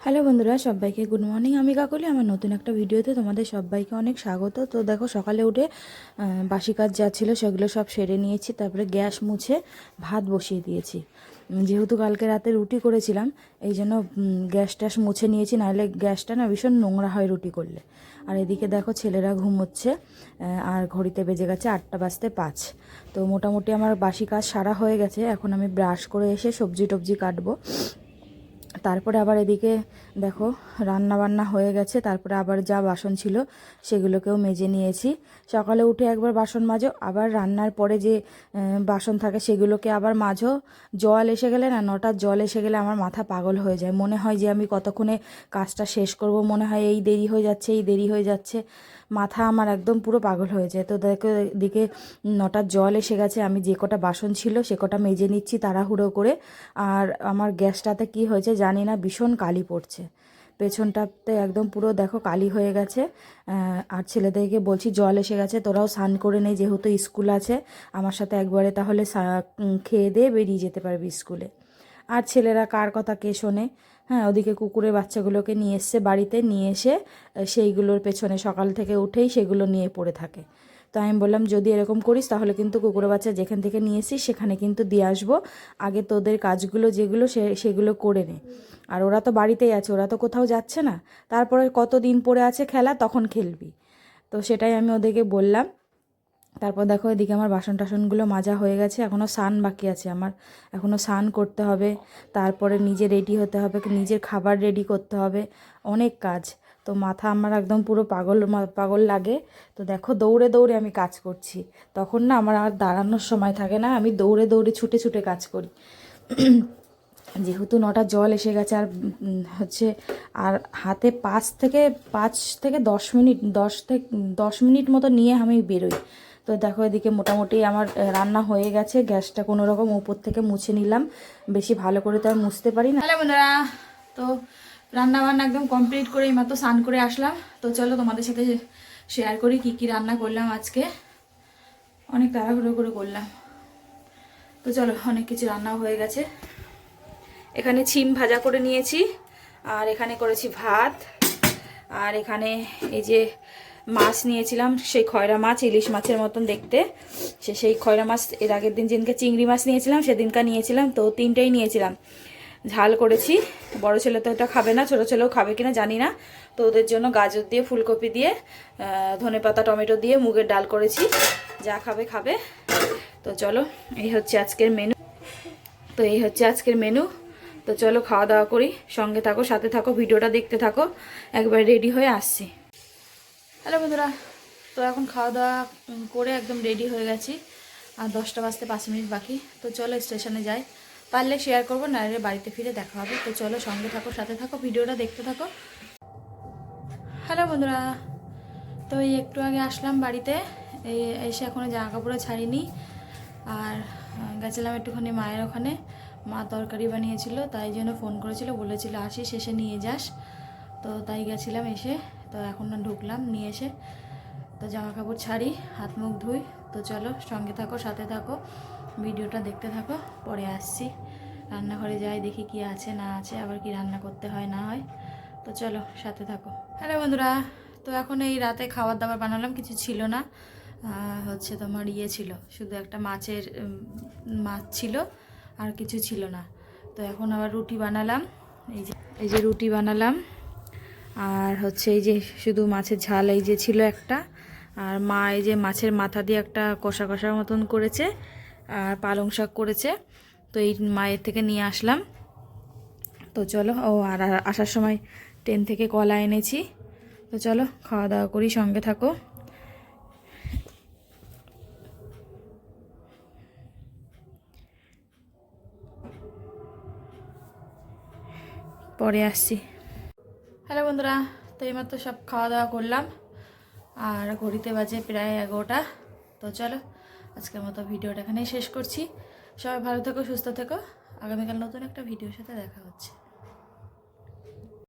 Hello বন্ধুরা, সবাইকে good morning. আমি কাকলি, আমার নতুন একটা ভিডিওতে তোমাদের সবাইকে অনেক স্বাগত। তো দেখো, সকালে উঠে বাসি কাজ যা ছিল সেগুলো সব সেরে নিয়েছি। তারপরে গ্যাস মুছে ভাত বসিয়ে দিয়েছি। যেহেতু কালকে রাতে রুটি করেছিলাম, এই জন্য গ্যাস ট্যাস মুছে নিয়েছি, নাহলে গ্যাসটা না ভীষণ নোংরা হয় রুটি করলে। আর এদিকে দেখো, ছেলেরা ঘুমোচ্ছে আর ঘড়িতে বেজে গেছে 8:05। তো মোটামুটি আমার বাসি কাজ সারা হয়ে গেছে। এখন আমি ব্রাশ করে এসে সবজি টবজি কাটবো। তারপরে আবার এদিকে দেখো, রান্না বান্না হয়ে গেছে। তারপরে আবার যা বাসন ছিল সেগুলোকেও মেজে নিয়েছি। সকালে উঠে একবার বাসন মাজো, আবার রান্নার পরে যে বাসন থাকে সেগুলোকে আবার মাজো। জল এসে গেলে না, নটার জল এসে গেলে আমার মাথা পাগল হয়ে যায়। মনে হয় যে আমি কতক্ষণে কাজটা শেষ করব, মনে হয় এই দেরি হয়ে যাচ্ছে, এই দেরি হয়ে যাচ্ছে। মাথা আমার একদম পুরো পাগল হয়ে যায়। তো দেখো, এদিকে নটার জল এসে গেছে। আমি যে কটা বাসন ছিল সে কটা মেজে নিচ্ছি তাড়াহুড়ো করে। আর আমার গ্যাসটাতে কি হয়েছে জানি না, ভীষণ কালি পড়ছে পেছনটাতে, একদম পুরো দেখো কালি হয়ে গেছে। আর ছেলেদেরকে বলছি জল এসে গেছে, তোরাও স্নান করে নেই, যেহেতু স্কুল আছে আমার সাথে একবারে, তাহলে খেয়ে দিয়ে বেরিয়ে যেতে পারবি স্কুলে। আর ছেলেরা কার কথা কে শোনে। হ্যাঁ, ওদিকে কুকুরের বাচ্চাগুলোকে নিয়ে এসছে বাড়িতে, নিয়ে এসে সেইগুলোর পেছনে সকাল থেকে উঠেই সেগুলো নিয়ে পড়ে থাকে। তো আমি বললাম, যদি এরকম করিস তাহলে কিন্তু কুকুরের বাচ্চা যেখান থেকে নিয়ে এসিস সেখানে কিন্তু দিয়ে আসবো। আগে তোদের কাজগুলো যেগুলো সেগুলো করে নে। আর ওরা তো বাড়িতেই আছে, ওরা তো কোথাও যাচ্ছে না। তারপরে কতদিন পরে আছে খেলা, তখন খেলবি। তো সেটাই আমি ওদেরকে বললাম। তারপর দেখো, এদিকে আমার বাসন টাসনগুলো মাজা হয়ে গেছে, এখনও স্নান বাকি আছে আমার, এখনও স্নান করতে হবে। তারপরে নিজে রেডি হতে হবে, নিজের খাবার রেডি করতে হবে, অনেক কাজ। তো মাথা আমার একদম পুরো পাগল পাগল লাগে। তো দেখো, দৌড়ে দৌড়ে আমি কাজ করছি। তখন না আমার আর দাঁড়ানোর সময় থাকে না, আমি দৌড়ে দৌড়ে ছুটে ছুটে কাজ করি। যেহেতু নটা জল এসে গেছে, আর হচ্ছে আর হাতে 5 থেকে 10 মিনিট, 10 মিনিট মতো নিয়ে আমি বেরোই। তো দেখো, এদিকে মোটামুটি আমার রান্না হয়ে গেছে। গ্যাসটা কোনো রকম উপর থেকে মুছে নিলাম, বেশি ভালো করে তো আর মুছতে পারি না। হ্যালো বন্ধুরা, তো রান্না বান্না একদম কমপ্লিট করে এইমাত্র স্নান করে আসলাম। তো চলো তোমাদের সাথে শেয়ার করি কি কি রান্না করলাম আজকে। অনেক তাড়াহুড়ো করে করলাম। তো চলো, অনেক কিছু রান্নাও হয়ে গেছে। এখানে ছিম ভাজা করে নিয়েছি, আর এখানে করেছি ভাত। আর এখানে এই যে মাছ নিয়েছিলাম, সেই খয়রা মাছ, ইলিশ মাছের মতন দেখতে, সেই খয়রা মাছ। এর আগের দিন যেদিনকে চিংড়ি মাছ নিয়েছিলাম সেদিনকার নিয়েছিলাম, তো 3টাই নিয়েছিলাম। ঝাল করেছি। বড় ছেলে তো এটা খাবে না, ছোটো ছেলেও খাবে কিনা জানি না। তো ওদের জন্য গাজর দিয়ে, ফুলকপি দিয়ে, ধনেপাতা টমেটো দিয়ে মুগের ডাল করেছি। যা খাবে খাবে। তো চলো, এই হচ্ছে আজকের মেনু। তো চলো, খাওয়া দাওয়া করি। সঙ্গে থাকো, সাথে থাকো, ভিডিওটা দেখতে থাকো। একবার রেডি হয়ে আসছি। হ্যালো বন্ধুরা, তো এখন খাওয়া দাওয়া করে একদম রেডি হয়ে গেছি। আর 10টা বাজতে 5 মিনিট বাকি। তো চলো স্টেশনে যাই, পারলে শেয়ার করবো, না বাড়িতে ফিরে দেখা হবে। তো চলো, সঙ্গে থাকো, সাথে থাকো, ভিডিওটা দেখতে থাকো। হ্যালো বন্ধুরা, তো এই একটু আগে আসলাম বাড়িতে। এসে এখনও জামা কাপড়ও ছাড়িনি। আর গেছিলাম একটুখানি মায়ের ওখানে, মা তরকারি বানিয়েছিল, তাই জন্য ফোন করেছিল, বলেছিল আসিস এসে নিয়ে যাস। তো তাই গেছিলাম, এসে তো এখন ঢুকলাম, নিয়ে এসে তো জামা কাপড় ছাড়ি, হাত মুখ ধুই। তো চলো, সঙ্গে থাকো, সাথে থাকো, ভিডিওটা দেখতে থাকো। পরে আসছি, রান্নাঘরে যাই, দেখি কি আছে না আছে, আবার কি রান্না করতে হয় না হয়। তো চলো, সাথে থাকো। হ্যালো বন্ধুরা, তো এখন এই রাতে খাবার দাবার বানালাম, কিছু ছিল না। হচ্ছে তোমার ছিল, শুধু একটা মাছ ছিল, আর কিছু ছিল না। তো এখন আবার রুটি বানালাম। এই যে রুটি বানালাম। আর হচ্ছে এই যে শুধু মাছের ঝাল এই যে ছিল একটা। আর মা এই যে মাছের মাথা দিয়ে একটা কষা কষার মতন করেছে, আর পালং শাক করেছে। তো এই মায়ের থেকে নিয়ে আসলাম। তো চলো, আর আসার সময় ট্রেন থেকে কলা এনেছি। তো চলো, খাওয়া দাওয়া করি, সঙ্গে থাকো। পরে আসছি। হ্যালো বন্ধুরা, তো এইমাত্র সব খাওয়া দাওয়া করলাম, আর ঘড়িতে বাজে প্রায় 11টা। তো চলো, আজকের মতো ভিডিওটা এখানেই শেষ করছি। সবাই ভালো থেকো, সুস্থ থেকো। আগামীকাল নতুন একটা ভিডিওর সাথে দেখা হচ্ছে।